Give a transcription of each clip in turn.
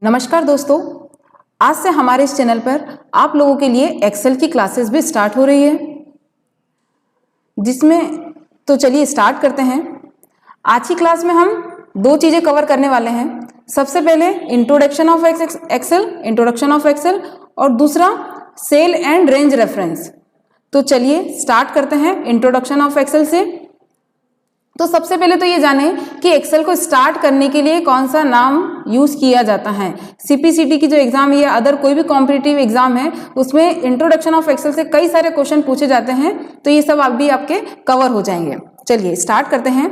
नमस्कार दोस्तों, आज से हमारे इस चैनल पर आप लोगों के लिए एक्सेल की क्लासेस भी स्टार्ट हो रही है, जिसमें तो चलिए स्टार्ट करते हैं। आज की क्लास में हम दो चीज़ें कवर करने वाले हैं। सबसे पहले इंट्रोडक्शन ऑफ एक्सेल और दूसरा सेल एंड रेंज रेफरेंस। तो चलिए स्टार्ट करते हैं इंट्रोडक्शन ऑफ एक्सेल से। तो सबसे पहले तो ये जाने कि एक्सेल को स्टार्ट करने के लिए कौन सा नाम यूज किया जाता है। सीपीसीटी की जो एग्जाम है या अदर कोई भी कॉम्पिटिटिव एग्जाम है, उसमें इंट्रोडक्शन ऑफ एक्सेल से कई सारे क्वेश्चन पूछे जाते हैं, तो ये सब भी आपके कवर हो जाएंगे। चलिए स्टार्ट करते हैं।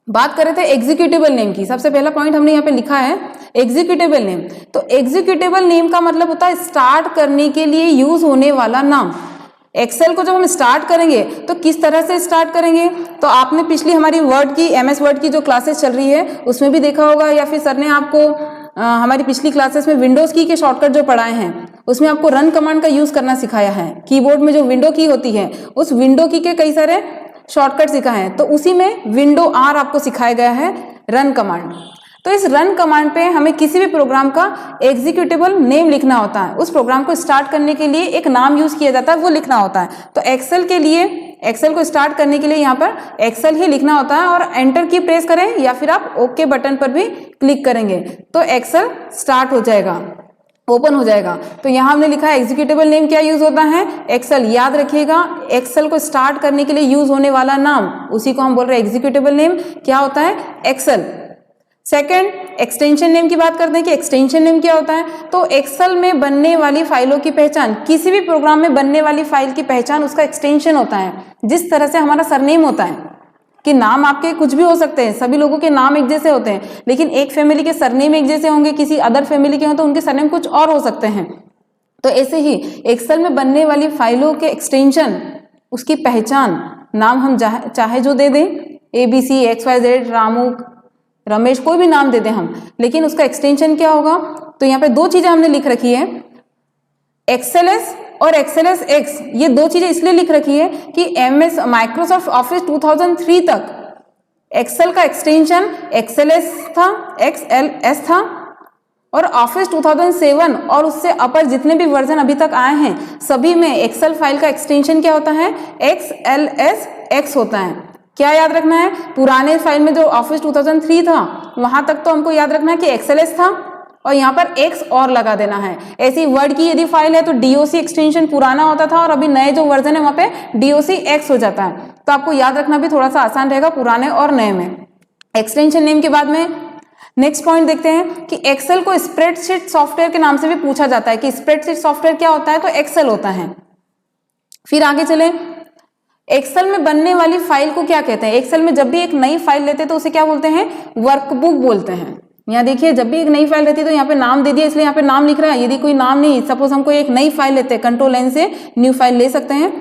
बात कर रहे थे एग्जीक्यूटिबल नेम की। सबसे पहला पॉइंट हमने यहाँ पे लिखा है एग्जीक्यूटिबल नेम। तो एग्जीक्यूटिबल नेम का मतलब होता है स्टार्ट करने के लिए यूज होने वाला नाम। एक्सेल को जब हम स्टार्ट करेंगे तो किस तरह से स्टार्ट करेंगे, तो आपने पिछली हमारी वर्ड की एमएस वर्ड की जो क्लासेस चल रही है उसमें भी देखा होगा, या फिर सर ने आपको हमारी पिछली क्लासेस में विंडोज की के शॉर्टकट जो पढ़ाए हैं उसमें आपको रन कमांड का यूज करना सिखाया है। कीबोर्ड में जो विंडो की होती है उस विंडो की के कई सारे शॉर्टकट सिखाए हैं, तो उसी में विंडो आर आपको सिखाया गया है रन कमांड। तो इस रन कमांड पे हमें किसी भी प्रोग्राम का एग्जीक्यूटिबल नेम लिखना होता है। उस प्रोग्राम को स्टार्ट करने के लिए एक नाम यूज किया जाता है, वो लिखना होता है। तो एक्सेल के लिए, एक्सेल को स्टार्ट करने के लिए यहाँ पर एक्सेल ही लिखना होता है और एंटर की प्रेस करें या फिर आप ओके बटन पर भी क्लिक करेंगे तो एक्सेल स्टार्ट हो जाएगा, ओपन हो जाएगा। तो यहाँ हमने लिखा है एग्जीक्यूटिबल नेम क्या यूज होता है, एक्सेल। याद रखिएगा, एक्सेल को स्टार्ट करने के लिए यूज होने वाला नाम, उसी को हम बोल रहे हैं एग्जीक्यूटिबल नेम। क्या होता है, एक्सेल। सेकेंड, एक्सटेंशन नेम की बात करते हैं कि एक्सटेंशन नेम क्या होता है। तो एक्सेल में बनने वाली फाइलों की पहचान, किसी भी प्रोग्राम में बनने वाली फाइल की पहचान उसका एक्सटेंशन होता है। जिस तरह से हमारा सरनेम होता है कि नाम आपके कुछ भी हो सकते हैं, सभी लोगों के नाम एक जैसे होते हैं, लेकिन एक फैमिली के सरनेम एक जैसे होंगे, किसी अदर फैमिली के हों तो उनके सरनेम कुछ और हो सकते हैं। तो ऐसे ही एक्सेल में बनने वाली फाइलों के एक्सटेंशन, उसकी पहचान, नाम हम चाहे जो दे दें, ABC, XYZ, रामू, रमेश, कोई भी नाम दे दें हम, लेकिन उसका एक्सटेंशन क्या होगा। तो यहाँ पे दो चीजें हमने लिख रखी है, एक्सेलएस और एक्सेलएस एक्स। ये दो चीजें इसलिए लिख रखी है कि MS माइक्रोसॉफ्ट ऑफिस 2003 तक एक्सेल का एक्सटेंशन एक्सेलएस था, XLS था, और ऑफिस 2007 और उससे अपर जितने भी वर्जन अभी तक आए हैं सभी में एक्सेल फाइल का एक्सटेंशन क्या होता है, XLS X होता है। क्या याद रखना है, पुराने फाइल में जो ऑफिस 2003 था वहां तक तो हमको याद रखना है कि एक्सेलएस था और यहाँ पर X और लगा देना है। ऐसी वर्ड की यदि फाइल है तो DOC एक्सटेंशन पुराना होता था और अभी नए जो वर्जन है वहां पे DOC X हो जाता है। तो आपको याद रखना भी थोड़ा सा आसान रहेगा पुराने और नए में। एक्सटेंशन नेम के बाद में नेक्स्ट पॉइंट देखते हैं कि एक्सेल को स्प्रेडशीट सॉफ्टवेयर के नाम से भी पूछा जाता है कि स्प्रेडशीट सॉफ्टवेयर क्या होता है, तो एक्सेल होता है। फिर आगे चले, एक्सेल में बनने वाली फाइल को क्या कहते हैं। एक्सेल में जब भी एक नई फाइल लेते हैं तो उसे क्या बोलते हैं, वर्कबुक बोलते हैं। यहाँ देखिए, जब भी एक नई फाइल रहती है तो यहाँ पे नाम दे दिया, इसलिए यहाँ पे नाम लिख रहा है। यदि कोई नाम नहीं, सपोज हमको एक नई फाइल लेते हैं, कंट्रोल N से न्यू फाइल ले सकते हैं।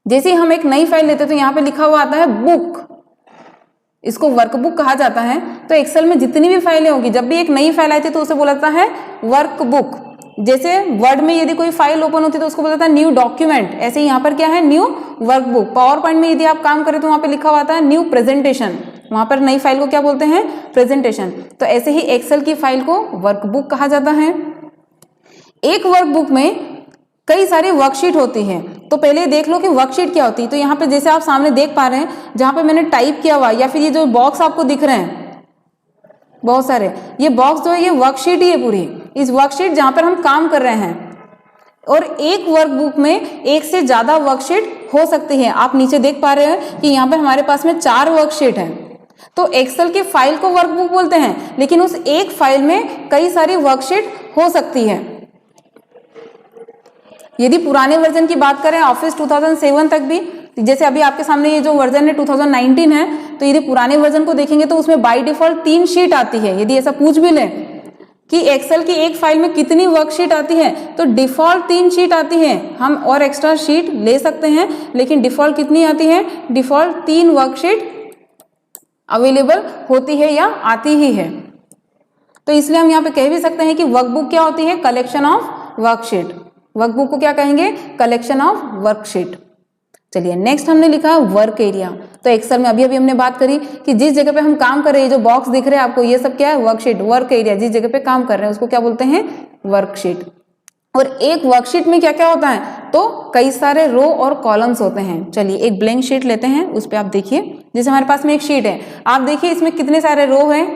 जैसे ही हम एक नई फाइल लेते हैं तो यहाँ पे लिखा हुआ आता है बुक, इसको वर्कबुक कहा जाता है। तो एक्सेल में जितनी भी फाइलें होगी, जब भी एक नई फाइल आती है तो उसे बोला जाता है वर्कबुक। जैसे वर्ड में यदि कोई फाइल ओपन होती है तो उसको बोला जाता है न्यू डॉक्यूमेंट, ऐसे यहाँ पर क्या है, न्यू वर्कबुक। पावर पॉइंट में यदि आप काम करें तो वहां पे लिखा हुआ था न्यू प्रेजेंटेशन, वहां पर नई फाइल को क्या बोलते हैं, प्रेजेंटेशन। तो ऐसे ही एक्सेल की फाइल को वर्कबुक कहा जाता है। एक वर्कबुक में कई सारी वर्कशीट होती है, तो पहले देख लो कि वर्कशीट क्या होती है। तो यहाँ पे जैसे आप सामने देख पा रहे हैं, जहां पे मैंने टाइप किया हुआ, या फिर ये जो बॉक्स आपको दिख रहे हैं बहुत सारे, ये बॉक्स जो है ये वर्कशीट ही है पूरी। इस वर्कशीट जहां पर हम काम कर रहे हैं, और एक वर्कबुक में एक से ज्यादा वर्कशीट हो सकती है। आप नीचे देख पा रहे हैं कि यहाँ पर हमारे पास में 4 वर्कशीट है। तो एक्सेल की फाइल को वर्कबुक बोलते हैं, लेकिन उस एक फाइल में कई सारी वर्कशीट हो सकती है। यदि पुराने वर्जन की बात करें ऑफिस 2007 तक भी, जैसे अभी आपके सामने ये जो वर्जन है 2019 है, तो यदि पुराने वर्जन को देखेंगे तो उसमें बाय डिफॉल्ट 3 शीट आती है। यदि ऐसा पूछ भी लें कि एक्सेल की एक फाइल में कितनी वर्कशीट आती है, तो डिफॉल्ट 3 शीट आती है। हम और एक्स्ट्रा शीट ले सकते हैं, लेकिन डिफॉल्ट कितनी आती है, डिफॉल्ट 3 वर्कशीट अवेलेबल होती है या आती ही है। तो इसलिए हम यहाँ पे कह भी सकते हैं कि वर्कबुक क्या होती है, कलेक्शन ऑफ वर्कशीट। वर्कबुक को क्या कहेंगे, कलेक्शन ऑफ वर्कशीट। चलिए नेक्स्ट हमने लिखा वर्क एरिया। तो एक्सेल में अभी अभी हमने बात करी कि जिस जगह पे हम काम कर रहे हैं, जो बॉक्स दिख रहे हैं आपको, ये सब क्या है, वर्कशीट, वर्क एरिया, जिस जगह पे काम कर रहे हैं उसको क्या बोलते हैं, वर्कशीट। और एक वर्कशीट में क्या क्या होता है, तो कई सारे रो और कॉलम्स होते हैं। चलिए एक ब्लैंक शीट लेते हैं, उस पर आप देखिए, जैसे हमारे पास में एक शीट है, आप देखिए इसमें कितने सारे रो हैं,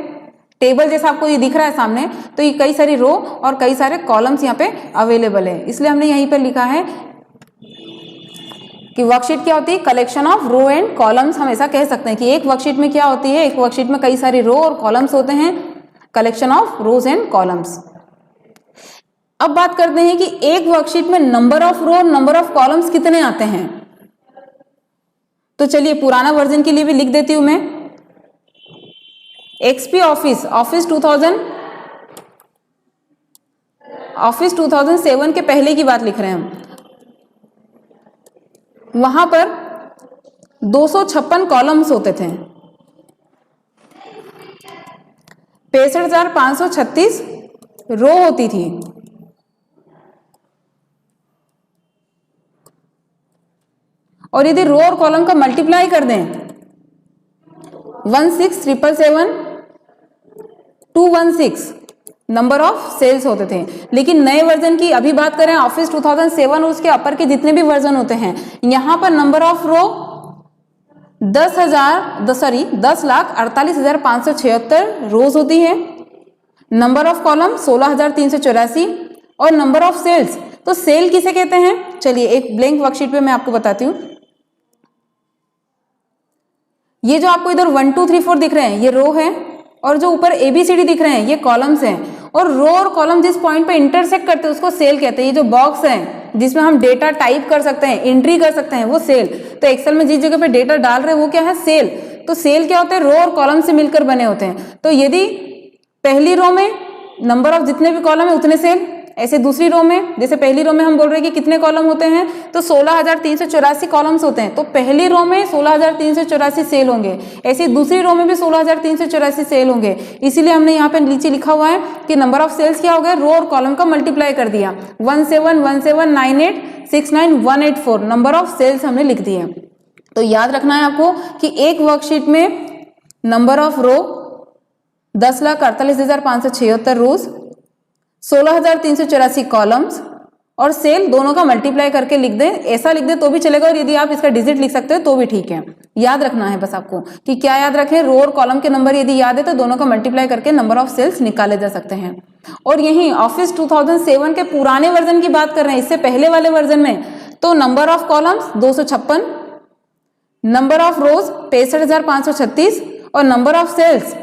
टेबल जैसा आपको ये दिख रहा है सामने, तो ये कई सारी रो और कई सारे कॉलम्स यहाँ पे अवेलेबल है। इसलिए हमने यहीं पर लिखा है कि वर्कशीट क्या होती है, collection of row and columns. हम ऐसा कह सकते हैं कि एक वर्कशीट में क्या होती है, एक वर्कशीट में कई सारी रो और कॉलम्स होते हैं, collection of rose and columns. अब बात करते हैं कि एक वर्कशीट में नंबर ऑफ रो और नंबर ऑफ कॉलम्स कितने आते हैं। तो चलिए पुराना वर्जन के लिए भी लिख देती हूं मैं, एक्सपी ऑफिस 2007 के पहले की बात लिख रहे हैं हम, वहां पर 256 कॉलम्स होते थे, 65,536 रो होती थी, और यदि रो और कॉलम का मल्टीप्लाई कर दें 16,777,216 नंबर ऑफ सेल्स होते थे। लेकिन नए वर्जन की अभी बात करें, ऑफिस 2007 और उसके अपर के जितने भी वर्जन होते हैं, यहां पर नंबर ऑफ रो 10,48,576 रोज होती है, नंबर ऑफ कॉलम 16,384 और नंबर ऑफ सेल्स, तो सेल किसे कहते हैं, चलिए एक ब्लैंक वर्कशीट पे मैं आपको बताती हूं। ये जो आपको इधर 1 2 3 4 दिख रहे हैं ये रो है, और जो ऊपर ABCD दिख रहे हैं ये कॉलम्स हैं, और रो और कॉलम जिस पॉइंट पे इंटरसेक्ट करते हैं उसको सेल कहते हैं। ये जो बॉक्स है जिसमें हम डेटा टाइप कर सकते हैं, एंट्री कर सकते हैं, वो सेल। तो एक्सेल में जिस जगह पे डेटा डाल रहे हैं वो क्या है, सेल। तो सेल क्या होते हैं, रो और कॉलम से मिलकर बने होते हैं। तो यदि पहली रो में नंबर ऑफ जितने भी कॉलम है उतने सेल, ऐसे दूसरी रो में, जैसे पहली रो में हम बोल रहे हैं कि कितने कॉलम होते हैं, तो 16,384 कॉलम्स होते हैं, तो पहली रो में 16,384 सेल होंगे, ऐसे दूसरी रो में भी 16,384 सेल होंगे। इसीलिए हमने यहाँ पे नीचे लिखा हुआ है कि नंबर ऑफ सेल्स क्या हो गया, रो और कॉलम का मल्टीप्लाई कर दिया, 17179869,184 नंबर ऑफ सेल्स हमने लिख दिए। तो याद रखना है आपको कि एक वर्कशीट में number of row 10,48,576 rows, 16,384 columns और सेल दोनों का मल्टीप्लाई करके लिख दें, ऐसा लिख दें तो भी चलेगा, और यदि आप इसका डिजिट लिख सकते हो तो भी ठीक है। याद रखना है बस आपको कि क्या याद रखें, रो और कॉलम के नंबर यदि याद है तो दोनों का मल्टीप्लाई करके नंबर ऑफ सेल्स निकाले जा सकते हैं। और यही ऑफिस 2007 के पुराने वर्जन की बात कर रहे हैं, इससे पहले वाले वर्जन में तो number of columns 256, number of रोज 65,536 और नंबर ऑफ सेल्स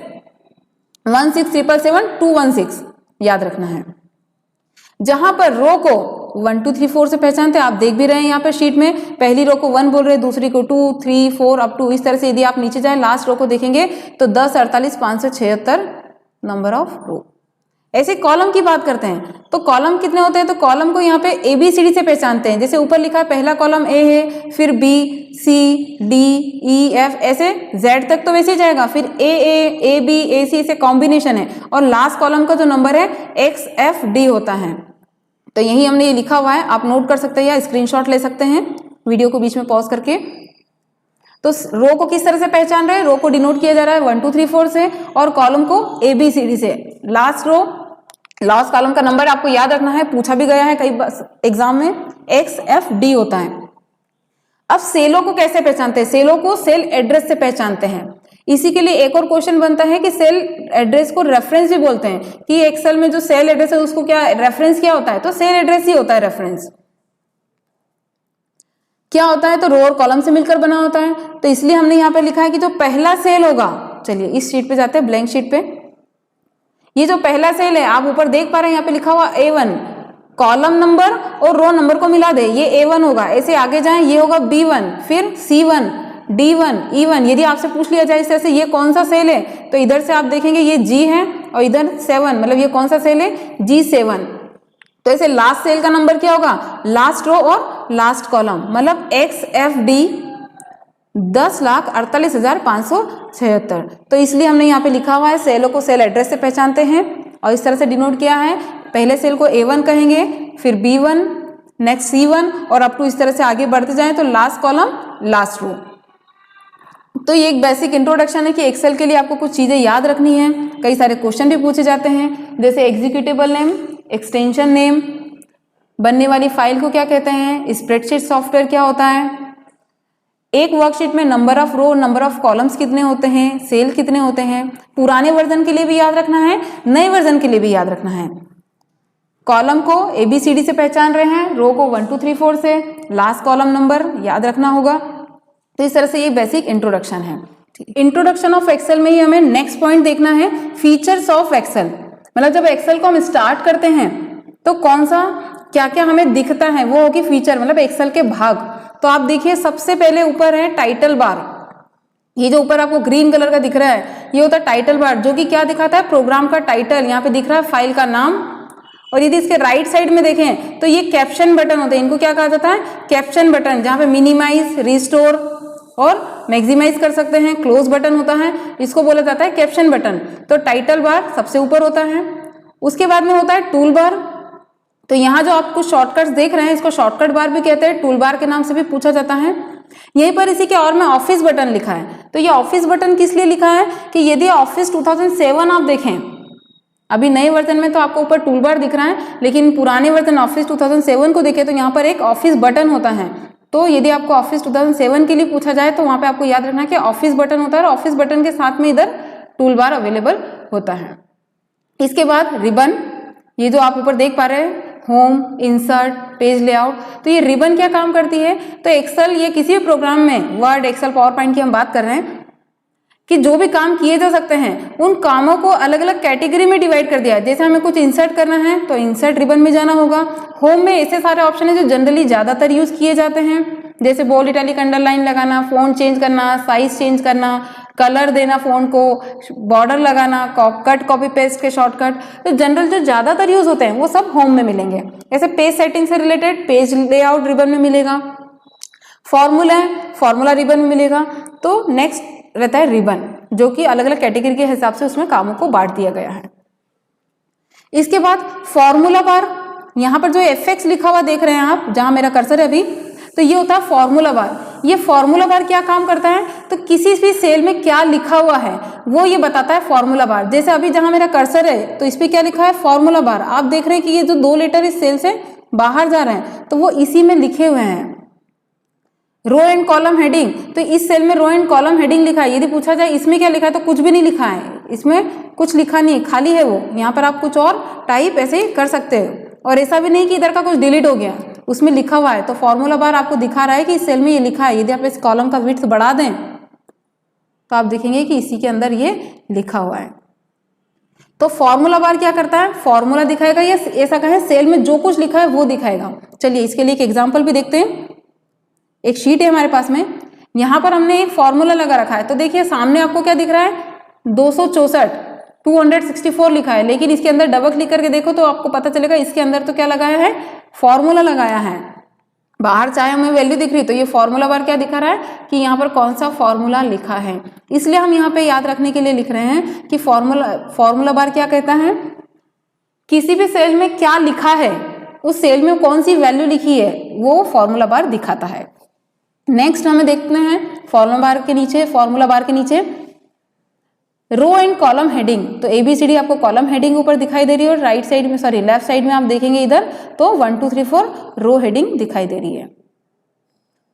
16,777,216 याद रखना है। जहां पर रो को 1 2 3 4 से पहचानते हैं, आप देख भी रहे हैं यहाँ पर शीट में, पहली रो को 1 बोल रहे हैं, दूसरी को 2 3 4 अप टू, इस तरह से यदि आप नीचे जाए लास्ट रो को देखेंगे तो 10,48,576 नंबर ऑफ रो। ऐसे कॉलम की बात करते हैं तो कॉलम कितने होते हैं, तो कॉलम को यहाँ पे ABCD से पहचानते हैं। जैसे ऊपर लिखा है पहला कॉलम A है, फिर B C D E F ऐसे Z तक तो वैसे ही जाएगा, फिर AA AB AC ऐसे कॉम्बिनेशन है, और लास्ट कॉलम का जो नंबर है XFD होता है। तो यही हमने ये लिखा हुआ है, आप नोट कर सकते हैं या स्क्रीनशॉट ले सकते हैं वीडियो को बीच में पॉज करके। तो रो को किस तरह से पहचान रहे हैं, रो को डिनोट किया जा रहा है 1 2 3 4 से, और कॉलम को ABCD से। लास्ट रो लास्ट कॉलम का नंबर आपको याद रखना है, पूछा भी गया है कई एग्जाम में, XFD होता है। अब सेलों को कैसे पहचानते हैं, सेलों को सेल एड्रेस से पहचानते हैं। इसी के लिए एक और क्वेश्चन बनता है कि सेल एड्रेस को रेफरेंस भी बोलते हैं, कि एक्सेल में जो सेल एड्रेस है उसको क्या रेफरेंस क्या होता है, तो सेल एड्रेस ही होता है। रेफरेंस क्या होता है, तो रो और कॉलम से मिलकर बना होता है। तो इसलिए हमने यहाँ पे लिखा है कि जो पहला सेल होगा, चलिए इस शीट पे जाते हैं, ब्लैंक शीट पे, ये जो पहला सेल है आप ऊपर देख पा रहे हैं, यहाँ पे लिखा हुआ A1, कॉलम नंबर और रो नंबर को मिला दे, ये A1 होगा। ऐसे आगे जाएं, ये होगा B1, फिर C1 D1 E1। यदि आपसे पूछ लिया जाए इस तरह से ये कौन सा सेल है, तो इधर से आप देखेंगे ये G है और इधर 7, मतलब ये कौन सा सेल है, G7। तो ऐसे लास्ट सेल का नंबर क्या होगा, लास्ट रो और लास्ट कॉलम, मतलब XFD 10,48,576। तो इसलिए हमने यहाँ पे लिखा हुआ है सेलों को सेल एड्रेस से पहचानते हैं, और इस तरह से डिनोट किया है। पहले सेल को A1 कहेंगे, फिर B1, नेक्स्ट C1, और अप टू इस तरह से आगे बढ़ते जाएं तो लास्ट कॉलम लास्ट रो। तो ये एक बेसिक इंट्रोडक्शन है कि एक्सेल के लिए आपको कुछ चीज़ें याद रखनी है। कई सारे क्वेश्चन भी पूछे जाते हैं, जैसे एग्जीक्यूटेबल नेम, एक्सटेंशन नेम, बनने वाली फाइल को क्या कहते हैं, स्प्रेडशीट सॉफ्टवेयर क्या होता है, एक वर्कशीट में number of row, number of columns कितने होते हैं, सेल कितने होते हैं। पुराने वर्जन के लिए भी याद रखना है, नए वर्जन के लिए भी याद रखना है। कॉलम को ABCD से पहचान रहे हैं, रो को 1 2 3 4 से, लास्ट कॉलम नंबर याद रखना होगा। तो इस तरह से ये बेसिक इंट्रोडक्शन है। इंट्रोडक्शन ऑफ एक्सेल में ही हमें नेक्स्ट पॉइंट देखना है, फीचर्स ऑफ एक्सेल। मतलब जब एक्सेल को हम स्टार्ट करते हैं तो कौन सा क्या क्या हमें दिखता है, वो होगी फीचर, मतलब एक्सेल के भाग। तो आप देखिए सबसे पहले ऊपर है टाइटल बार। ये जो ऊपर आपको ग्रीन कलर का दिख रहा है ये होता है टाइटल बार, जो कि क्या दिखाता है, प्रोग्राम का टाइटल। यहाँ पे दिख रहा है फाइल का नाम। और यदि इसके राइट साइड में देखें तो ये कैप्शन बटन होते हैं, इनको क्या कहा जाता है, कैप्शन बटन, जहाँ पे मिनिमाइज, रिस्टोर और मैक्सिमाइज कर सकते हैं। क्लोज बटन होता है, इसको बोला जाता है कैप्शन बटन। तो टाइटल बार सबसे ऊपर होता है। उसके बाद में होता है टूल बार। तो यहाँ जो आपको शॉर्टकट्स देख रहे हैं इसको शॉर्टकट बार भी कहते हैं, टूल बार के नाम से भी पूछा जाता है। यहीं पर इसी के और में ऑफिस बटन लिखा है। तो ये ऑफिस बटन किस लिए लिखा है कि यदि ऑफिस 2007 आप देखें, अभी नए वर्जन में तो आपको ऊपर टूल बार दिख रहा है, लेकिन पुराने वर्जन ऑफिस 2007 को देखें तो यहाँ पर एक ऑफिस बटन होता है। तो यदि आपको ऑफिस 2007 के लिए पूछा जाए तो वहां पे आपको याद रखना है कि ऑफिस बटन होता है और ऑफिस बटन के साथ में इधर टूल बार अवेलेबल होता है। इसके बाद रिबन, ये जो आप ऊपर देख पा रहे हैं, होम, इंसर्ट, पेज लेआउट। तो ये रिबन क्या काम करती है, तो एक्सेल, ये किसी भी प्रोग्राम में, वर्ड, एक्सेल, पावर पॉइंट की हम बात कर रहे हैं कि जो भी काम किए जा सकते हैं उन कामों को अलग अलग कैटेगरी में डिवाइड कर दिया है। जैसे हमें कुछ इंसर्ट करना है तो इंसर्ट रिबन में जाना होगा। होम में ऐसे सारे ऑप्शन है जो जनरली ज्यादातर यूज किए जाते हैं, जैसे बोल्ड, इटैलिक, अंडरलाइन लगाना, फोंट चेंज करना, साइज चेंज करना, कलर देना फोंट को, बॉर्डर लगाना, कट कॉपी पेस्ट के शॉर्टकट। तो जनरल जो ज्यादातर यूज होते हैं वो सब होम में मिलेंगे। ऐसे पेज सेटिंग से रिलेटेड पेज लेआउट रिबन में मिलेगा। फॉर्मूला है, फॉर्मूला रिबन में मिलेगा। तो नेक्स्ट रहता है रिबन, जो कि अलग अलग कैटेगरी के हिसाब से उसमें कामों को बांट दिया गया है। इसके बाद फॉर्मूला बार, यहाँ पर जो FX लिखा हुआ देख रहे हैं आप, जहां मेरा कर्सर है अभी, तो ये होता है फॉर्मूला बार। ये फॉर्मूला बार क्या काम करता है, तो किसी भी सेल में क्या लिखा हुआ है वो ये बताता है फॉर्मूला बार। जैसे अभी जहां मेरा कर्सर है तो इस पे क्या लिखा है, फॉर्मूला बार। आप देख रहे हैं कि ये जो 2 लेटर इस सेल से बाहर जा रहे हैं तो वो इसी में लिखे हुए हैं। रो एंड कॉलम हेडिंग, तो इस सेल में रो एंड कॉलम हेडिंग लिखा है। यदि पूछा जाए इसमें क्या लिखा है तो कुछ भी नहीं लिखा है, इसमें कुछ लिखा नहीं है, खाली है वो। यहाँ पर आप कुछ और टाइप ऐसे कर सकते हो, और ऐसा भी नहीं कि इधर का कुछ डिलीट हो गया, उसमें लिखा हुआ है। तो फॉर्मूला बार आपको दिखा रहा है कि इस सेल में ये लिखा है। यदि आप इस कॉलम का विड्थ बढ़ा दें तो आप देखेंगे कि इसी के अंदर ये लिखा हुआ है। तो फॉर्मूला बार क्या करता है, फॉर्मूला दिखाएगा, या ऐसा कहें सेल में जो कुछ लिखा है वो दिखाएगा। चलिए इसके लिए एक एग्जाम्पल भी देखते हैं। एक शीट है हमारे पास में, यहां पर हमने एक फॉर्मूला लगा रखा है। तो देखिए सामने आपको क्या दिख रहा है, 264 लिखा है, लेकिन इसके अंदर डबल क्लिक करके देखो तो आपको पता चलेगा इसके अंदर तो क्या लगाया है, फॉर्मूला लगाया है। बाहर चाहे हमें वैल्यू दिख रही तो ये फॉर्मूला बार क्या दिखा रहा है कि यहाँ पर कौन सा फॉर्मूला लिखा है। इसलिए हम यहाँ पे याद रखने के लिए लिख रहे हैं कि फॉर्मूला बार क्या कहता है, किसी भी सेल में क्या लिखा है, उस सेल में कौन सी वैल्यू लिखी है, वो फॉर्मूला बार दिखाता है। नेक्स्ट हमें देखते हैं फॉर्मूला बार के नीचे रो एंड कॉलम हेडिंग। तो ABCD आपको कॉलम हेडिंग ऊपर दिखाई दे रही है, और राइट साइड में, सॉरी लेफ्ट साइड में आप देखेंगे इधर तो 1 2 3 4 रो हेडिंग दिखाई दे रही है।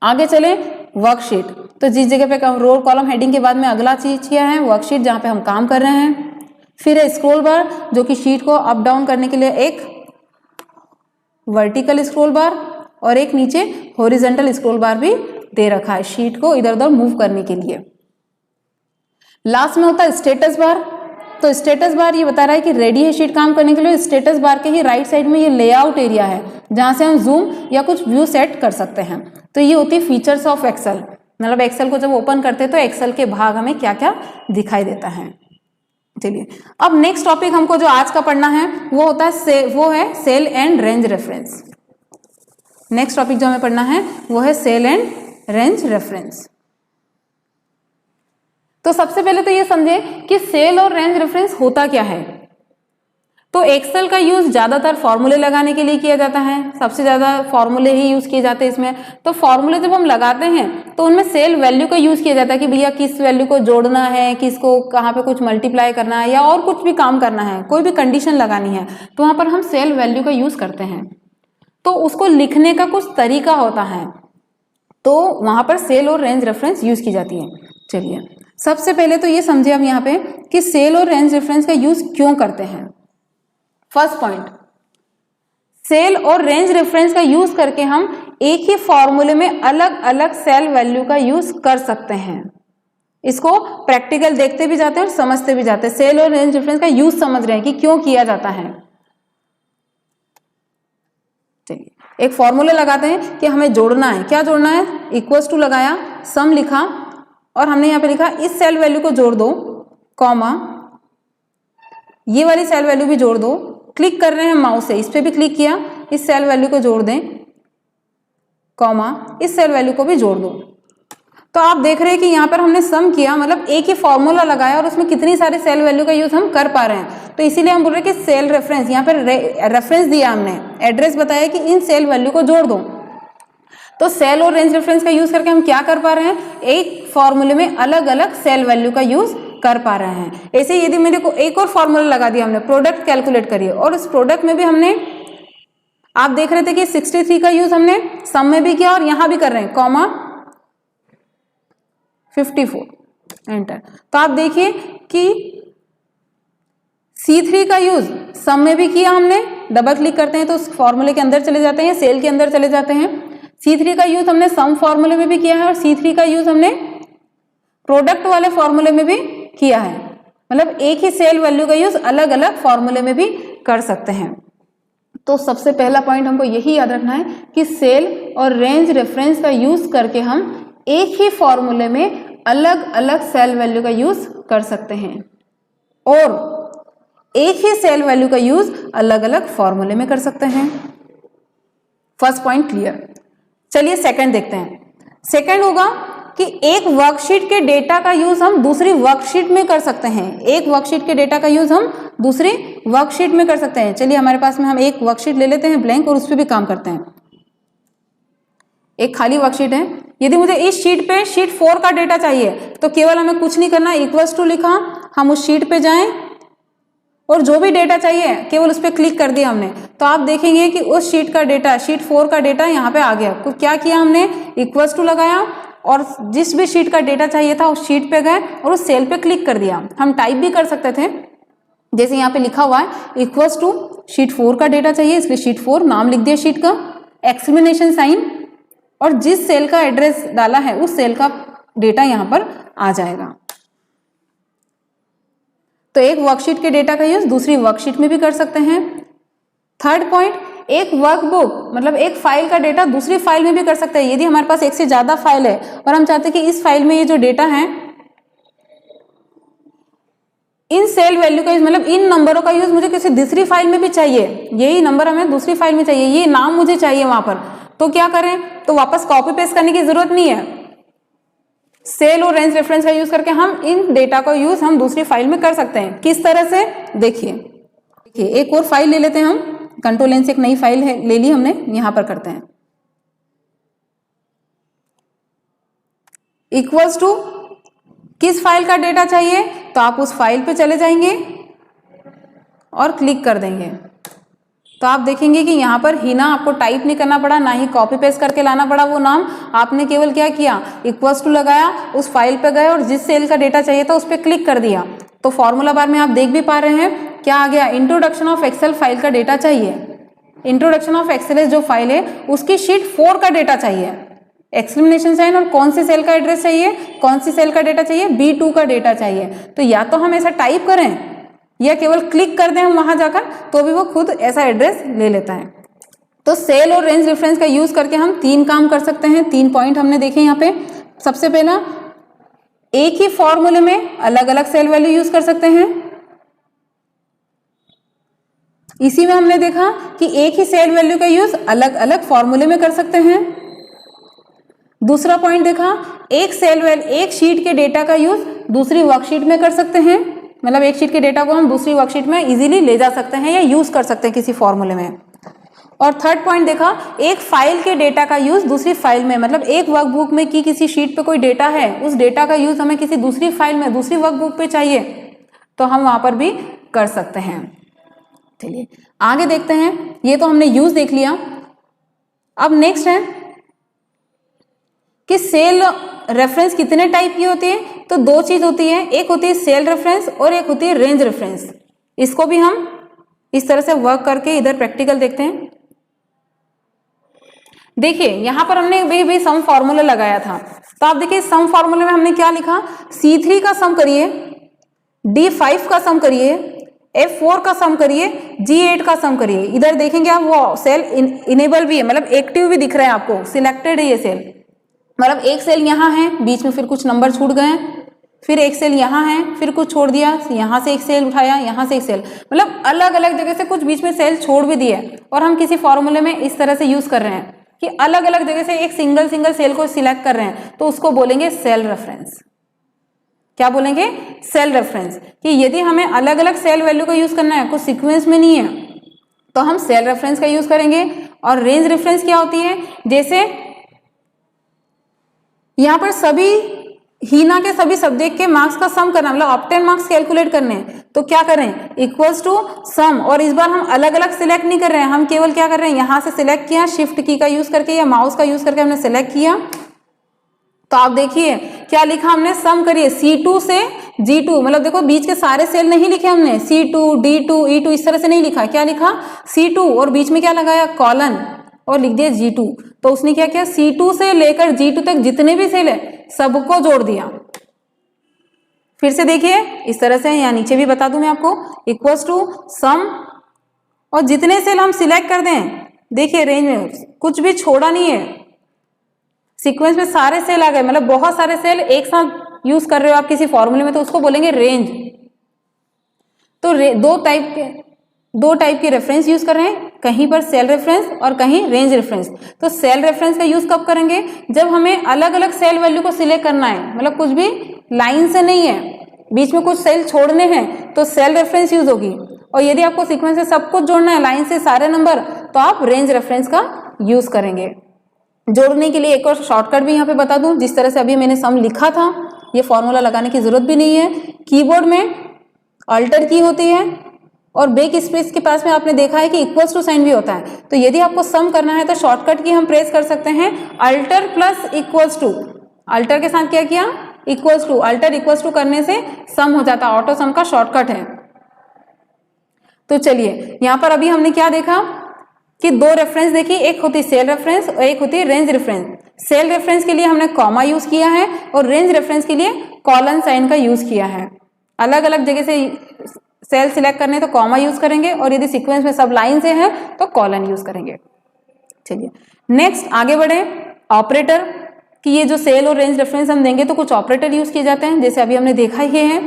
आगे चले वर्कशीट। तो जिस जगह पे रो कॉलम हेडिंग के बाद में अगला चीज किया है वर्कशीट, जहां पे हम काम कर रहे हैं। फिर है स्क्रॉल बार, जो कि शीट को अप डाउन करने के लिए एक वर्टिकल स्क्रॉल बार और एक नीचे हॉरिजॉन्टल स्क्रॉल बार भी दे रखा है, शीट को इधर उधर मूव करने के लिए। लास्ट में होता है स्टेटस बार। तो स्टेटस बार ये बता रहा है कि रेडी है शीट काम करने के लिए। स्टेटस बार के ही राइट साइड में ये लेआउट एरिया है, जहां से हम जूम या कुछ व्यू सेट कर सकते हैं। तो ये होती है फीचर्स ऑफ एक्सेल, मतलब एक्सेल को जब ओपन करते हैं तो एक्सेल के भाग हमें क्या क्या दिखाई देता है। चलिए अब नेक्स्ट टॉपिक हमको जो आज का पढ़ना है वो होता है वो है cell and range reference. Next topic जो हमें पढ़ना है वो है सेल एंड रेंज रेफरेंस। तो सबसे पहले तो ये समझे कि सेल और रेंज रेफरेंस होता क्या है। तो एक्सेल का यूज ज्यादातर फॉर्मूले लगाने के लिए किया जाता है, सबसे ज्यादा फॉर्मूले ही यूज किए जाते हैं इसमें। तो फॉर्मूले जब हम लगाते हैं तो उनमें सेल वैल्यू का यूज किया जाता है कि भैया किस वैल्यू को जोड़ना है, किसको कहाँ पे कुछ मल्टीप्लाई करना है या और कुछ भी काम करना है, कोई भी कंडीशन लगानी है तो वहां पर हम सेल वैल्यू का यूज करते हैं। तो उसको लिखने का कुछ तरीका होता है, तो वहां पर सेल और रेंज रेफरेंस यूज की जाती है। चलिए सबसे पहले तो ये समझिए आप यहाँ पे कि सेल और रेंज रेफरेंस का यूज क्यों करते हैं। फर्स्ट पॉइंट, सेल और रेंज रेफरेंस का यूज करके हम एक ही फॉर्मूले में अलग अलग सेल वैल्यू का यूज कर सकते हैं। इसको प्रैक्टिकल देखते भी जाते हैं और समझते भी जाते हैं। सेल और रेंज रेफरेंस का यूज समझ रहे हैं कि क्यों किया जाता है। चलिए एक फॉर्मूला लगाते हैं कि हमें जोड़ना है। क्या जोड़ना है? इक्वल्स टू लगाया, सम लिखा और हमने यहाँ पे लिखा इस सेल वैल्यू को जोड़ दो, कॉमा ये वाली सेल वैल्यू भी जोड़ दो। क्लिक कर रहे हैं माउस से, इस पे भी क्लिक किया, इस सेल वैल्यू को जोड़ दें, कॉमा इस सेल वैल्यू को भी जोड़ दो। तो आप देख रहे हैं कि यहाँ पर हमने सम किया, मतलब एक ही फॉर्मूला लगाया और उसमें कितनी सारी सेल वैल्यू का यूज हम कर पा रहे हैं। तो इसीलिए हम बोल रहे हैं कि सेल रेफरेंस, यहाँ पर रेफरेंस दिया हमने, एड्रेस बताया कि इन सेल वैल्यू को जोड़ दो। तो सेल और रेंज रेफरेंस का यूज करके हम क्या कर पा रहे हैं? एक फॉर्मूले में अलग अलग सेल वैल्यू का यूज कर पा रहे हैं। ऐसे यदि मेरे को एक और फॉर्मूला लगा दिया हमने, प्रोडक्ट कैलकुलेट करिए, और उस प्रोडक्ट में भी हमने, आप देख रहे थे कि 63 का यूज हमने सम में भी किया और यहां भी कर रहे हैं, कॉमा 54 एंटर। तो आप देखिए कि C3 का यूज सम में भी किया हमने, डबल क्लिक करते हैं तो उस फॉर्मूले के अंदर चले जाते हैं, सेल के अंदर चले जाते हैं। C3 का यूज हमने सम फॉर्मूले में भी किया है और C3 का यूज हमने प्रोडक्ट वाले फॉर्मूले में भी किया है। मतलब एक ही सेल वैल्यू का यूज अलग अलग फॉर्मूले में भी कर सकते हैं। तो सबसे पहला पॉइंट हमको यही याद रखना है कि सेल और रेंज रेफरेंस का यूज करके हम एक ही फॉर्मूले में अलग अलग सेल वैल्यू का यूज कर सकते हैं और एक ही सेल वैल्यू का यूज अलग अलग फॉर्मूले में कर सकते हैं। First point clear. चलिए सेकंड देखते हैं। सेकंड होगा कि एक वर्कशीट के डेटा का यूज हम दूसरी वर्कशीट में कर सकते हैं। एक वर्कशीट के डेटा का यूज हम दूसरी वर्कशीट में कर सकते हैं। चलिए हमारे पास में हम एक वर्कशीट ले लेते हैं ब्लैंक और उस पर भी काम करते हैं। एक खाली वर्कशीट है, यदि मुझे इस शीट पे शीट 4 का डेटा चाहिए तो केवल हमें कुछ नहीं करना, इक्वल्स टू लिखा, हम उस शीट पे जाएं और जो भी डेटा चाहिए केवल उस पर क्लिक कर दिया हमने, तो आप देखेंगे कि उस शीट का डेटा, शीट 4 का डेटा यहाँ पे आ गया। तो क्या किया हमने? इक्वल्स टू लगाया और जिस भी शीट का डेटा चाहिए था उस शीट पे गए और उस सेल पे क्लिक कर दिया। हम टाइप भी कर सकते थे, जैसे यहाँ पे लिखा हुआ है इक्वल्स टू शीट 4 का डेटा चाहिए, इसलिए शीट 4 नाम लिख दिया शीट का, एक्सक्लेमेशन साइन, और जिस सेल का एड्रेस डाला है उस सेल का डेटा यहाँ पर आ जाएगा। तो एक वर्कशीट के डेटा का यूज दूसरी वर्कशीट में भी कर सकते हैं। थर्ड पॉइंट, एक वर्कबुक मतलब एक फाइल का डेटा दूसरी फाइल में भी कर सकते हैं। यदि हमारे पास एक से ज्यादा फाइल है और हम चाहते हैं कि इस फाइल में ये जो डेटा है इन सेल वैल्यू का यूज, मतलब इन नंबरों का यूज मुझे किसी दूसरी फाइल में भी चाहिए, यही नंबर हमें दूसरी फाइल में चाहिए, ये नाम मुझे चाहिए वहां पर, तो क्या करें? तो वापस कॉपी पेस्ट करने की जरूरत नहीं है। सेल और रेंज रेफरेंस का यूज करके हम इन डेटा का यूज हम दूसरी फाइल में कर सकते हैं। किस तरह से? देखिए एक और फाइल ले लेते हैं हम, कंट्रोल एन से एक नई फाइल है ले ली हमने, यहां पर करते हैं इक्वल्स टू, किस फाइल का डेटा चाहिए तो आप उस फाइल पे चले जाएंगे और क्लिक कर देंगे। तो आप देखेंगे कि यहाँ पर हिना आपको टाइप नहीं करना पड़ा, ना ही कॉपी पेस्ट करके लाना पड़ा वो नाम, आपने केवल क्या किया? इक्वल्स टू लगाया, उस फाइल पे गए और जिस सेल का डेटा चाहिए था उस पर क्लिक कर दिया। तो फॉर्मूला बार में आप देख भी पा रहे हैं क्या आ गया? इंट्रोडक्शन ऑफ एक्सेल फाइल का डेटा चाहिए। इंट्रोडक्शन ऑफ एक्सेल जो फाइल है उसकी शीट 4 का डेटा चाहिए, एक्सक्लेमेशन साइन, और कौन सी सेल का एड्रेस चाहिए, कौन सी सेल का डेटा चाहिए? B2 का डेटा चाहिए। तो या तो हम ऐसा टाइप करें या केवल क्लिक कर दें हम वहां जाकर, तो भी वो खुद ऐसा एड्रेस ले लेता है। तो सेल और रेंज रेफरेंस का यूज करके हम 3 काम कर सकते हैं। 3 पॉइंट हमने देखे यहाँ पे। सबसे पहला, एक ही फॉर्मूले में अलग अलग सेल वैल्यू यूज कर सकते हैं। इसी में हमने देखा कि एक ही सेल वैल्यू का यूज अलग अलग फॉर्मूले में कर सकते हैं। दूसरा पॉइंट देखा, एक शीट के डेटा का यूज दूसरी वर्कशीट में कर सकते हैं। मतलब एक शीट के डेटा को हम दूसरी वर्कशीट में इजीली ले जा सकते हैं या यूज कर सकते हैं किसी फॉर्मूले में। और थर्ड पॉइंट देखा, एक फाइल के डेटा का यूज दूसरी फाइल में, मतलब एक वर्कबुक में की किसी शीट पे कोई डेटा है, उस डेटा का यूज हमें किसी दूसरी फाइल में दूसरी वर्कबुक पे चाहिए तो हम वहां पर भी कर सकते हैं। चलिए आगे देखते हैं, ये तो हमने यूज देख लिया। अब नेक्स्ट है कि सेल रेफरेंस कितने टाइप की होती है, तो दो चीज होती है, एक होती है सेल रेफरेंस और एक होती है रेंज रेफरेंस। इसको भी हम इस तरह से वर्क करके इधर प्रैक्टिकल देखते हैं। देखिए यहां पर हमने भी सम फॉर्मूला लगाया था, तो आप देखिए सम फॉर्मूले में हमने क्या लिखा, C3 का सम करिए, D5 का सम करिए, F4 का सम करिए, G8 का सम करिए। इधर देखेंगे आप वो सेल इनेबल भी है, मतलब एक्टिव भी दिख रहा है आपको, सिलेक्टेड है ये सेल, मतलब एक सेल यहाँ है, बीच में फिर कुछ नंबर छूट गए, फिर एक सेल यहाँ है, फिर कुछ छोड़ दिया, यहाँ से एक सेल उठाया, यहाँ से एक सेल, मतलब अलग अलग जगह से कुछ बीच में सेल छोड़ भी दिए। और हम किसी फॉर्मूले में इस तरह से यूज कर रहे हैं कि अलग अलग जगह से एक सिंगल सेल को सिलेक्ट कर रहे हैं, तो उसको बोलेंगे सेल रेफरेंस। क्या बोलेंगे, सेल रेफरेंस। कि यदि हमें अलग अलग सेल वैल्यू का यूज करना है, कुछ सीक्वेंस में नहीं है, तो हम सेल रेफरेंस का यूज करेंगे। और रेंज रेफरेंस क्या होती है, जैसे यहां पर सभी हीना के सभी सब्जेक्ट के मार्क्स का सम करना, मतलब ऑब्टेन मार्क्स कैलकुलेट करने हैं, तो क्या करें, इक्वल्स टू सम। और इस बार हम अलग अलग सिलेक्ट नहीं कर रहे हैं, हम केवल क्या कर रहे हैं, यहां से सिलेक्ट किया, शिफ्ट की का यूज करके या माउस का यूज करके हमने सिलेक्ट किया। तो आप देखिए क्या लिखा हमने, सम करिए C2 से G2, मतलब देखो बीच के सारे सेल नहीं लिखे हमने, C2 D2 E2 इस तरह से नहीं लिखा, क्या लिखा C2 और बीच में क्या लगाया, कॉलन, और लिख दिया G2। तो उसने क्या किया, C2 से लेकर G2 तक जितने भी सेल है सबको जोड़ दिया। फिर से देखिए इस तरह से, या नीचे भी बता दूं मैं आपको, इक्वल्स टू सम, और जितने सेल हम सिलेक्ट कर दें, देखिए रेंज में कुछ भी छोड़ा नहीं है, सीक्वेंस में सारे सेल आ गए, मतलब बहुत सारे सेल एक साथ यूज कर रहे हो आप किसी फॉर्मूले में, तो उसको बोलेंगे रेंज। तो दो टाइप के रेफरेंस यूज कर रहे हैं, कहीं पर सेल रेफरेंस और कहीं रेंज रेफरेंस। तो सेल रेफरेंस का यूज कब करेंगे, जब हमें अलग अलग सेल वैल्यू को सिलेक्ट करना है, मतलब कुछ भी लाइन से नहीं है, बीच में कुछ सेल छोड़ने हैं, तो सेल रेफरेंस यूज होगी। और यदि आपको सीक्वेंस से सब कुछ जोड़ना है, लाइन से सारे नंबर, तो आप रेंज रेफरेंस का यूज करेंगे। जोड़ने के लिए एक और शॉर्टकट भी यहाँ पे बता दूं, जिस तरह से अभी मैंने सम लिखा था, ये फॉर्मूला लगाने की जरूरत भी नहीं है। कीबोर्ड में अल्टर की होती है और बैक स्पेस के पास में आपने देखा है कि इक्वल्स टू साइन भी होता है। तो यदि आपको सम करना है तो शॉर्टकट की हम प्रेस कर सकते हैं, alter plus equals to. Alter के साथ क्या किया, equals to, alter equals to करने से सम हो जाता है, ऑटो सम का शॉर्टकट है। तो चलिए यहाँ पर अभी हमने क्या देखा कि दो रेफरेंस देखी, एक होती सेल रेफरेंस और एक होती रेंज रेफरेंस। सेल रेफरेंस के लिए हमने कॉमा यूज किया है और रेंज रेफरेंस के लिए कॉलन साइन का यूज किया है। अलग अलग जगह से सेल सिलेक्ट करने तो कॉमा यूज करेंगे, और यदि सीक्वेंस में सब लाइन से है तो कॉलन यूज करेंगे। चलिए नेक्स्ट आगे बढ़े, ऑपरेटर कि ये जो सेल और रेंज रेफरेंस हम देंगे तो कुछ ऑपरेटर यूज किए जाते हैं, जैसे अभी हमने देखा ही है,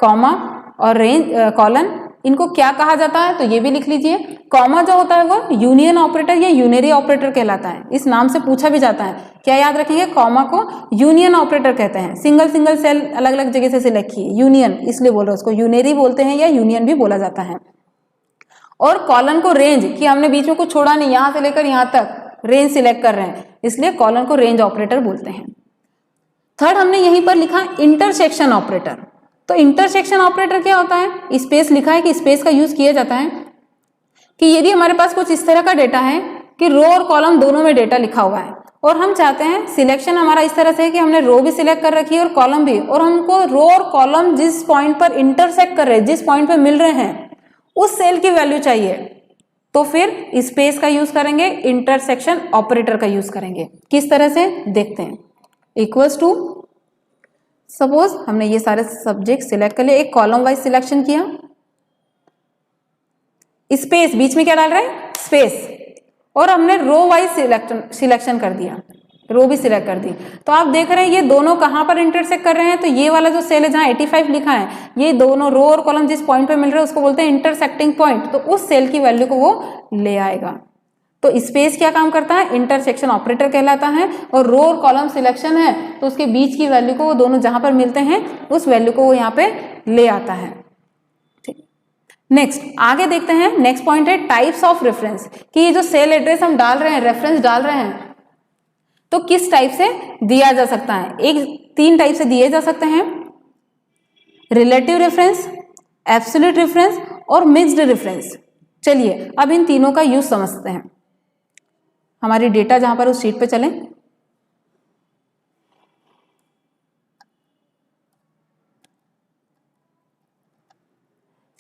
कॉमा और रेंज कॉलन, इनको क्या कहा जाता है तो ये भी लिख लीजिए। कॉमा जो होता है वो यूनियन ऑपरेटर या यूनरी ऑपरेटर कहलाता है, इस नाम से पूछा भी जाता है। क्या याद रखेंगे, कॉमा को यूनियन ऑपरेटर कहते हैं। सिंगल सेल अलग अलग जगह से सिलेक्ट किए, यूनियन इसलिए बोल रहे हैं, उसको यूनरी बोलते हैं या यूनियन भी बोला जाता है। और कॉलन को रेंज, कि हमने बीच में कुछ छोड़ा नहीं, यहां से लेकर यहां तक रेंज सिलेक्ट कर रहे हैं, इसलिए कॉलन को रेंज ऑपरेटर बोलते हैं। थर्ड हमने यहीं पर लिखा इंटरसेक्शन ऑपरेटर। तो इंटरसेक्शन ऑपरेटर क्या होता है, स्पेस लिखा है कि स्पेस का यूज किया जाता है कि यदि हमारे पास कुछ इस तरह का डेटा है कि रो और कॉलम दोनों में डेटा लिखा हुआ है, और हम चाहते हैं सिलेक्शन हमारा इस तरह से है कि हमने रो भी सिलेक्ट कर रखी है और कॉलम भी, और हमको रो और कॉलम जिस पॉइंट पर इंटरसेक्ट कर रहे हैं, जिस पॉइंट पर मिल रहे हैं, उस सेल की वैल्यू चाहिए, तो फिर स्पेस का यूज करेंगे, इंटरसेक्शन ऑपरेटर का यूज करेंगे। किस तरह से देखते हैं, इक्वल्स टू, सपोज हमने ये सारे सब्जेक्ट सिलेक्ट कर लिए, एक कॉलम वाइज सिलेक्शन किया, स्पेस बीच में क्या डाल रहे हैं, स्पेस, और हमने रो वाइज सिलेक्शन कर दिया, रो भी सिलेक्ट कर दी। तो आप देख रहे हैं ये दोनों कहां पर इंटरसेक्ट कर रहे हैं, तो ये वाला जो सेल है जहां 85 लिखा है, ये दोनों रो और कॉलम जिस पॉइंट पे मिल रहे हैं उसको बोलते हैं इंटरसेक्टिंग पॉइंट, तो उस सेल की वैल्यू को वो ले आएगा। तो स्पेस क्या काम करता है, इंटरसेक्शन ऑपरेटर कहलाता है, और रो और कॉलम सिलेक्शन है तो उसके बीच की वैल्यू को वो दोनों जहां पर मिलते हैं उस वैल्यू को वो यहाँ पे ले आता है। नेक्स्ट आगे देखते हैं, नेक्स्ट पॉइंट है टाइप्स ऑफ रेफरेंस, कि ये जो सेल एड्रेस हम डाल रहे हैं, रेफरेंस डाल रहे हैं, तो किस टाइप से दिया जा सकता है। एक 3 टाइप से दिए जा सकते हैं, रिलेटिव रेफरेंस, एब्सोल्यूट रेफरेंस और मिक्स्ड रेफरेंस। चलिए अब इन तीनों का यूज समझते हैं। हमारी डेटा जहां पर उस शीट पे चलें,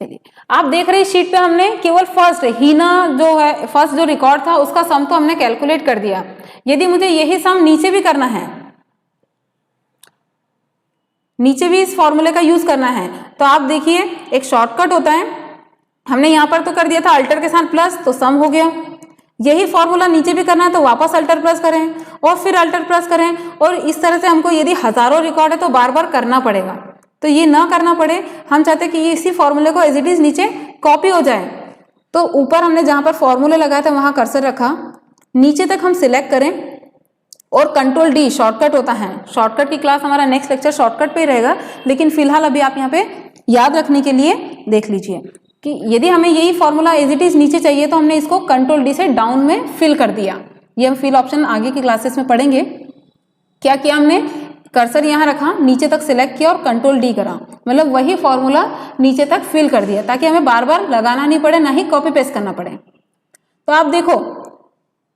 चलिए आप देख रहे हैं शीट पे हमने केवल फर्स्ट हीना जो है, फर्स्ट जो रिकॉर्ड था उसका सम तो हमने कैलकुलेट कर दिया। यदि मुझे यही सम नीचे भी करना है, नीचे भी इस फॉर्मूले का यूज करना है, तो आप देखिए एक शॉर्टकट होता है, हमने यहां पर तो कर दिया था अल्टर के साथ प्लस, तो सम हो गया। यही फॉर्मूला नीचे भी करना है तो वापस अल्टर प्लस करें और फिर अल्टर प्लस करें, और इस तरह से हमको यदि हजारों रिकॉर्ड है तो बार बार करना पड़ेगा। तो ये ना करना पड़े, हम चाहते हैं कि ये इसी फॉर्मूले को एज इट इज नीचे कॉपी हो जाए। तो ऊपर हमने जहां पर फॉर्मूले लगाया था वहां कर्सर रखा, नीचे तक हम सिलेक्ट करें और कंट्रोल डी शॉर्टकट होता है। शॉर्टकट की क्लास हमारा नेक्स्ट लेक्चर शॉर्टकट पे ही रहेगा, लेकिन फिलहाल अभी आप यहाँ पे याद रखने के लिए देख लीजिए कि यदि हमें यही फॉर्मूला एज इट इज नीचे चाहिए तो हमने इसको कंट्रोल डी से डाउन में फिल कर दिया। ये हम फिल ऑप्शन आगे की क्लासेस में पढ़ेंगे। क्या किया हमने, कर्सर यहाँ रखा, नीचे तक सिलेक्ट किया और कंट्रोल डी करा, मतलब वही फॉर्मूला नीचे तक फिल कर दिया, ताकि हमें बार बार लगाना नहीं पड़े, ना ही कॉपी पेस्ट करना पड़े। तो आप देखो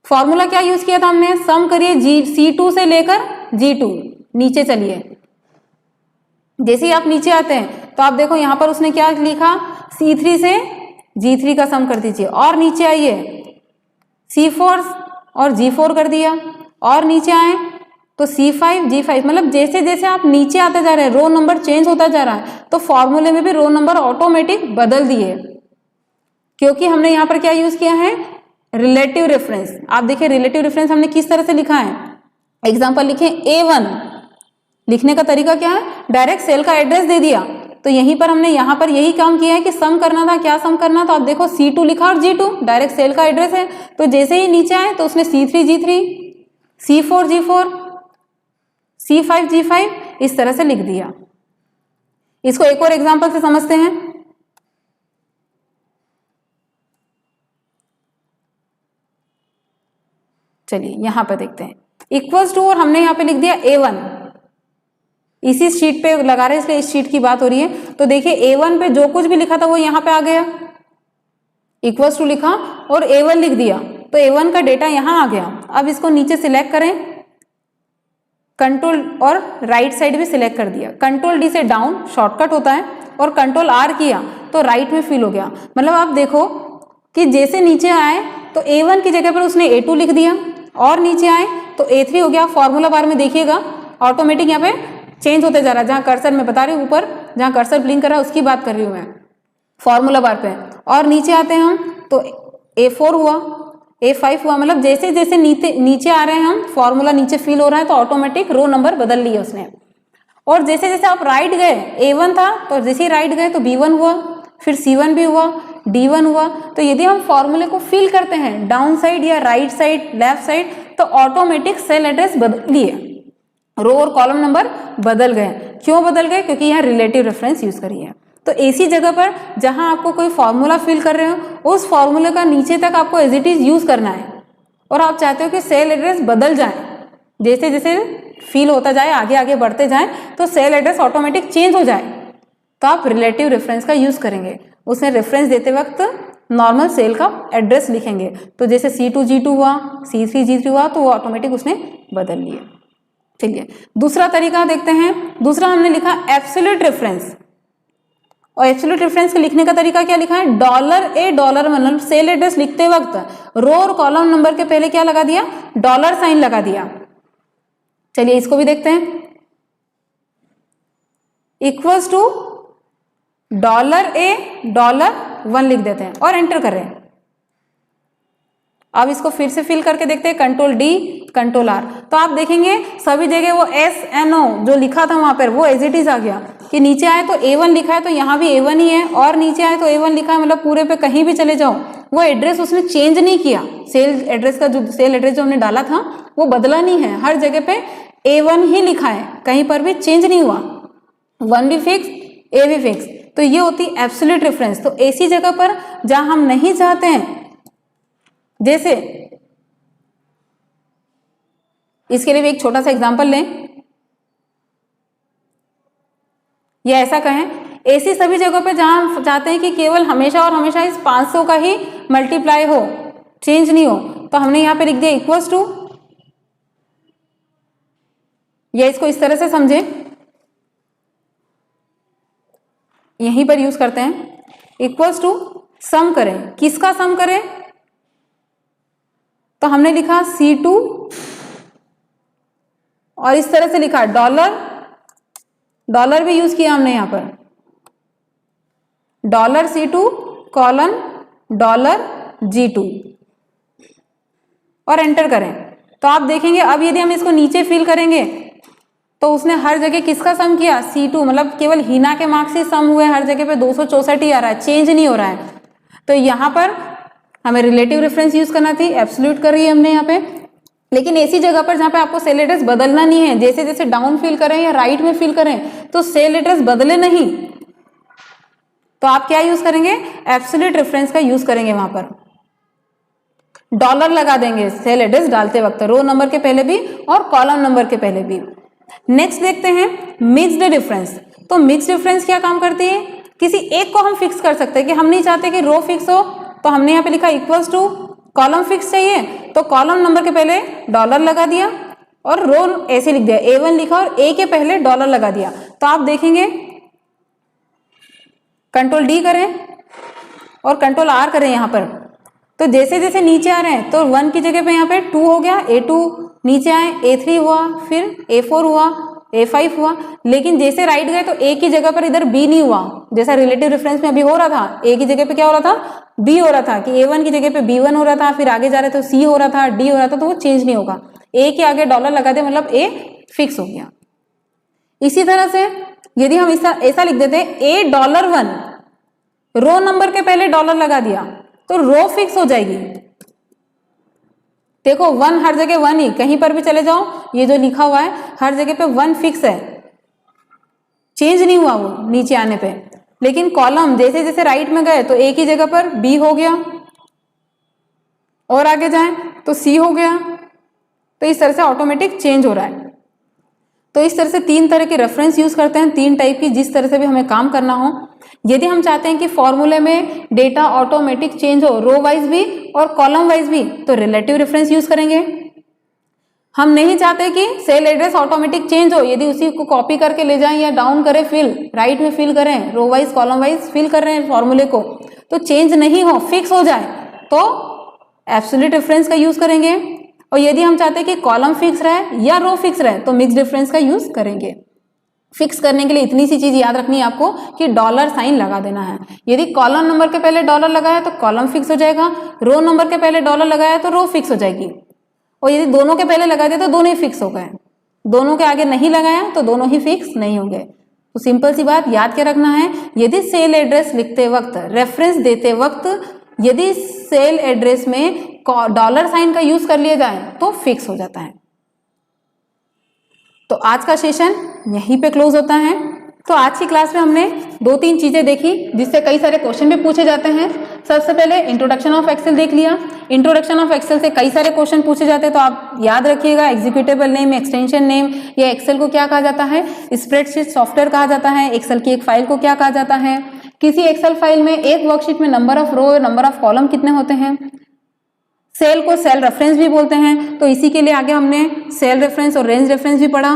फॉर्मूला क्या यूज किया था हमने, सम करिए C2 से लेकर G2, नीचे चलिए। जैसे ही आप नीचे आते हैं तो आप देखो यहां पर उसने क्या लिखा, C3 से G3 का सम कर दीजिए, और नीचे आइए C4 और G4 कर दिया, और नीचे आए तो C5 G5, मतलब जैसे जैसे आप नीचे आते जा रहे हैं रो नंबर चेंज होता जा रहा है, तो फॉर्मूले में भी रो नंबर ऑटोमेटिक बदल दिए, क्योंकि हमने यहाँ पर क्या यूज किया है, रिलेटिव रेफरेंस। आप देखिए रिलेटिव रेफरेंस हमने किस तरह से लिखा है, एग्जाम्पल लिखे A1, लिखने का तरीका क्या है, डायरेक्ट सेल का एड्रेस दे दिया। तो यहीं पर हमने यहाँ पर यही काम किया है कि सम करना था, क्या सम करना, तो आप देखो C2 लिखा और G2 डायरेक्ट सेल का एड्रेस है, तो जैसे ही नीचे आए तो उसने C3 G3, C4 G4, C5 G5 इस तरह से लिख दिया। इसको एक और एग्जाम्पल से समझते हैं। चलिए यहां पर देखते हैं, इक्वल्स टू, और हमने यहां पे लिख दिया A1, इसी शीट पे लगा रहे हैं इसलिए इस शीट की बात हो रही है। तो देखिए A1 पे जो कुछ भी लिखा था वो यहां पे आ गया, इक्वल्स टू लिखा और A1 लिख दिया, तो A1 का डेटा यहां आ गया। अब इसको नीचे सिलेक्ट करें, कंट्रोल और राइट साइड भी सिलेक्ट कर दिया, कंट्रोल डी से डाउन शॉर्टकट होता है, और कंट्रोल R किया तो राइट में फिल हो गया। मतलब आप देखो कि जैसे नीचे आए तो A1 की जगह पर उसने A2 लिख दिया, और नीचे आए तो A3 हो गया। फॉर्मूला बार में देखिएगा ऑटोमेटिक यहाँ पे चेंज होते जा रहा है, जहाँ कर्सर मैं बता रही हूँ ऊपर जहाँ कर्सर ब्लिंक कर रहा है उसकी बात कर रही हूँ मैं, फॉर्मूला बार पे। और नीचे आते हैं हम तो A4 हुआ, A5 हुआ, मतलब जैसे जैसे नीचे आ रहे हैं हम, फॉर्मूला नीचे फिल हो रहा है तो ऑटोमेटिक रो नंबर बदल लिए उसने। और जैसे जैसे आप राइट गए, A1 था तो जैसे ही राइट गए तो B1 हुआ, फिर C1 भी हुआ, D1 हुआ। तो यदि हम फॉर्मूले को फिल करते हैं डाउन साइड या राइट साइड, लेफ्ट साइड, तो ऑटोमेटिक सेल एड्रेस बदलिए, रो और कॉलम नंबर बदल गए। क्यों बदल गए, क्योंकि यहाँ रिलेटिव रेफरेंस यूज करी है। तो ऐसी जगह पर जहां आपको कोई फॉर्मूला फिल कर रहे हो उस फॉर्मूले का नीचे तक आपको एज इट इज यूज करना है, और आप चाहते हो कि सेल एड्रेस बदल जाए, जैसे जैसे फिल होता जाए, आगे आगे बढ़ते जाए तो सेल एड्रेस ऑटोमेटिक चेंज हो जाए, तो आप रिलेटिव रेफरेंस का यूज करेंगे। उसमें रेफरेंस देते वक्त नॉर्मल सेल का एड्रेस लिखेंगे, तो जैसे C2 G2 हुआ, C3 G3 हुआ, तो वो ऑटोमेटिक उसने बदल लिए। चलिए दूसरा तरीका देखते हैं। दूसरा हमने लिखा एब्सोल्यूट रेफरेंस, और एब्सोल्यूट रेफरेंस के लिखने का तरीका क्या लिखा है, $A, मतलब सेल एड्रेस लिखते वक्त रो और कॉलम नंबर के पहले क्या लगा दिया, $साइन लगा दिया। चलिए इसको भी देखते हैं, इक्वल्स टू $A, $1 लिख देते हैं और एंटर कर रहे हैं। अब इसको फिर से फिल करके देखते हैं, कंट्रोल D कंट्रोल R, तो आप देखेंगे सभी जगह वो SNO जो लिखा था वहां पर वो एज इट इज आ गया, कि नीचे आए तो A1 लिखा है तो यहाँ भी A1 ही है, और नीचे आए तो A1 लिखा है, मतलब पूरे पे कहीं भी चले जाओ वो एड्रेस उसने चेंज नहीं किया। सेल एड्रेस का जो सेल एड्रेस जो हमने डाला था वो बदला नहीं है, हर जगह पे A1 ही लिखा है, कहीं पर भी चेंज नहीं हुआ, 1 भी फिक्स, A भी फिक्स। तो ये होती एब्सोल्यूट रेफरेंस। तो ऐसी जगह पर जहां हम नहीं चाहते हैं, जैसे इसके लिए भी एक छोटा सा एग्जांपल लें, या ऐसा कहें, ऐसी सभी जगहों पे जहां हम चाहते हैं कि केवल हमेशा और हमेशा इस 500 का ही मल्टीप्लाई हो, चेंज नहीं हो, तो हमने यहां पे लिख दिया इक्वल्स टू, या इसको इस तरह से समझे, यहीं पर यूज करते हैं, इक्वल्स टू सम करें। किसका सम करें? तो हमने लिखा C2 और इस तरह से लिखा डॉलर, डॉलर भी यूज किया हमने यहां पर, dollar C2 colon dollar G2 और एंटर करें। तो आप देखेंगे अब यदि हम इसको नीचे फिल करेंगे तो उसने हर जगह किसका सम किया? C2, मतलब केवल हीना के मार्क्स ही सम हुए, हर जगह पे 264 ही आ रहा है, चेंज नहीं हो रहा है। तो यहां पर हमें रिलेटिव रेफरेंस यूज करना थी, एब्सोल्यूट कर रही है हमने यहाँ पे, लेकिन ऐसी जगह पर जहां पे आपको सेल एड्रेस बदलना नहीं है, जैसे जैसे डाउन फिल करें या राइट में फिल करें तो सेल एड्रेस बदले नहीं, तो आप क्या यूज करेंगे? एब्सोल्यूट रेफरेंस का यूज करेंगे। वहां पर डॉलर लगा देंगे सेल एड्रेस डालते वक्त, रो नंबर के पहले भी और कॉलम नंबर के पहले भी। नेक्स्ट देखते हैं मिक्स्ड डिफरेंस। तो मिक्स्ड डिफरेंस क्या काम करती है? किसी एक को हम फिक्स कर सकते हैं कि हम नहीं चाहते कि रो फिक्स हो, तो हमने यहाँ पे लिखा इक्वल्स टू, कॉलम फिक्स चाहिए तो कॉलम नंबर के पहले डॉलर लगा दिया और रो ऐसे लिख दिया, A1 लिखा और A के पहले डॉलर लगा दिया। तो आप देखेंगे कंट्रोल D करें और कंट्रोल R करें यहाँ पर, तो जैसे जैसे नीचे आ रहे हैं तो 1 की जगह पे यहाँ पे 2 हो गया, A2 नीचे आए, A3 हुआ, फिर A4 हुआ, A5 हुआ, लेकिन जैसे राइट गए तो A की जगह पर इधर B नहीं हुआ, जैसा रिलेटिव रेफरेंस में अभी हो रहा था। A की जगह पे क्या हो रहा था? B हो रहा था, कि A1 की जगह पे B1 हो रहा था, फिर आगे जा रहे तो C हो रहा था, D हो रहा था, तो वो चेंज नहीं होगा। A के आगे डॉलर लगा दे मतलब A फिक्स हो गया। इसी तरह से यदि हम ऐसा लिख देते $1 रो नंबर के पहले डॉलर लगा दिया तो रो फिक्स हो जाएगी। देखो 1 हर जगह 1 ही, कहीं पर भी चले जाओ ये जो लिखा हुआ है हर जगह पे 1 फिक्स है, चेंज नहीं हुआ वो नीचे आने पे। लेकिन कॉलम जैसे जैसे राइट में गए तो A की जगह पर B हो गया और आगे जाएं तो C हो गया, तो इस तरह से ऑटोमेटिक चेंज हो रहा है। तो इस तरह से 3 तरह के रेफरेंस यूज करते हैं, 3 टाइप की, जिस तरह से भी हमें काम करना हो। यदि हम चाहते हैं कि फॉर्मूले में डेटा ऑटोमेटिक चेंज हो, रो वाइज भी और कॉलम वाइज भी, तो रिलेटिव रेफरेंस यूज करेंगे। हम नहीं चाहते कि सेल एड्रेस ऑटोमेटिक चेंज हो, यदि उसी को कॉपी करके ले जाएं या डाउन करें, फिल राइट में फिल करें, row wise column wise fill कर रहे हैं फॉर्मूले को, तो चेंज नहीं हो, फिक्स हो जाए, तो एब्सोल्यूट रेफरेंस का यूज करेंगे। और यदि हम चाहते हैं कि कॉलम फिक्स रहे या रो फिक्स रहे तो मिक्स्ड डिफरेंस का यूज करेंगे। फिक्स करने के लिए इतनी सी चीज याद रखनी है आपको कि डॉलर साइन लगा देना है। यदि कॉलम नंबर के पहले डॉलर लगाया तो कॉलम फिक्स हो जाएगा, रो नंबर के पहले डॉलर लगाया तो रो फिक्स हो जाएगी, और यदि दोनों के पहले लगा दिया तो दोनों ही फिक्स हो गए, दोनों के आगे नहीं लगाया तो दोनों ही फिक्स नहीं हो गए। तो सिंपल सी बात याद क्या रखना है, यदि सेल एड्रेस लिखते वक्त, रेफरेंस देते वक्त यदि सेल एड्रेस में डॉलर साइन का यूज कर लिया जाए तो फिक्स हो जाता है। तो आज का सेशन यहीं पे क्लोज होता है। तो आज की क्लास में हमने 2-3 चीजें देखी जिससे कई सारे क्वेश्चन भी पूछे जाते हैं। सबसे पहले इंट्रोडक्शन ऑफ एक्सेल देख लिया। इंट्रोडक्शन ऑफ एक्सेल से कई सारे क्वेश्चन पूछे जाते हैं, तो आप याद रखिएगा एग्जीक्यूटेबल नेम, एक्सटेंशन नेम, या एक्सेल को क्या कहा जाता है, स्प्रेडशीट सॉफ्टवेयर कहा जाता है, एक्सेल की एक फाइल को क्या कहा जाता है, किसी एक्सेल फाइल में एक वर्कशीट में number of row, number of column कितने होते हैं, सेल को सेल रेफरेंस भी बोलते हैं, तो इसी के लिए आगे हमने सेल रेफरेंस और रेंज रेफरेंस भी पढ़ा,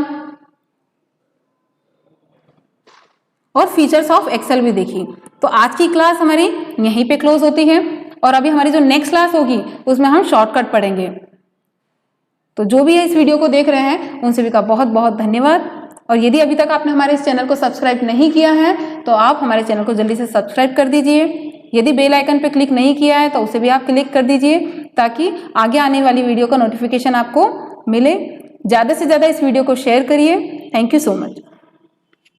और फीचर्स ऑफ एक्सेल भी देखी। तो आज की क्लास हमारी यहीं पे क्लोज होती है, और अभी हमारी जो नेक्स्ट क्लास होगी उसमें हम शॉर्टकट पढ़ेंगे। तो जो भी है इस वीडियो को देख रहे हैं उन सभी का बहुत बहुत धन्यवाद। और यदि अभी तक आपने हमारे इस चैनल को सब्सक्राइब नहीं किया है तो आप हमारे चैनल को जल्दी से सब्सक्राइब कर दीजिए। यदि बेल आइकन पर क्लिक नहीं किया है तो उसे भी आप क्लिक कर दीजिए, ताकि आगे आने वाली वीडियो का नोटिफिकेशन आपको मिले। ज़्यादा से ज़्यादा इस वीडियो को शेयर करिए। Thank you so much.